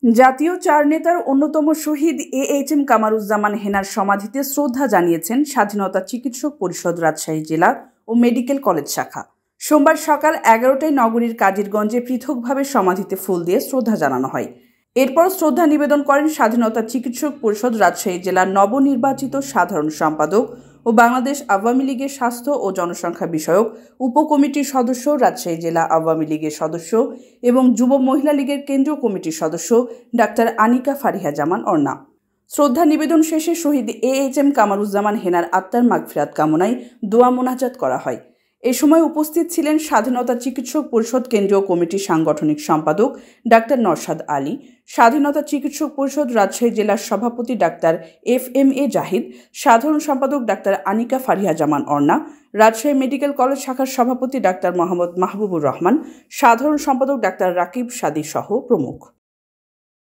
জাতীয় চার নেতার অন্যতম শহীদ এএইচএম কামারুজ্জামান হেনার সমাধিতে শ্রদ্ধা জানিয়েছেন স্বাধীনতা চিকিৎসক পরিষদ রাজশাহী জেলা ও মেডিকেল কলেজ শাখা। সোমবার সকাল 11টায় নগরীর কাদিরগঞ্জে পৃথকভাবে সমাধিতে ফুল দিয়ে শ্রদ্ধা জানানো হয়। এরপর শ্রদ্ধা নিবেদন করেন স্বাধীনতা চিকিৎসক পরিষদ রাজশাহী জেলার নবনির্বাচিত সাধারণ সম্পাদক ও বাংলাদেশ আওয়ামী লীগের স্বাস্থ্য ও জনসংখ্যা বিষয়ক উপকমিটির সদস্য, রাজশাহী জেলা আওয়ামী লীগের সদস্য এবং যুব মহিলা লীগের কেন্দ্রীয় কমিটির সদস্য ডাক্তার আনিকা ফারিহা জামান অর্ণা। শ্রদ্ধা নিবেদন শেষে শহীদ এএইচএম কামারুজ্জামান হেনার আত্মার মাগফিরাত কামনায় দোয়া মোনাজাত করা হয়। এ সময় উপস্থিত ছিলেন স্বাধীনতা চিকিৎসক পরিষদ কেন্দ্রীয় কমিটির সাংগঠনিক সম্পাদক ডাক্তার নরসাদ আলী, স্বাধীনতা চিকিৎসক পরিষদ রাজশাহী জেলার সভাপতি ডাক্তার FMA জাহিদ, সাধারণ সম্পাদক ডাক্তার আনিকা ফারিহা জামান অর্ণা, রাজশাহী মেডিকেল কলেজ শাখার সভাপতি ডাক্তার মোহাম্মদ মাহবুবুর রহমান, সাধারণ সম্পাদক ডাক্তার রাকিব সাদি সহ প্রমুখ।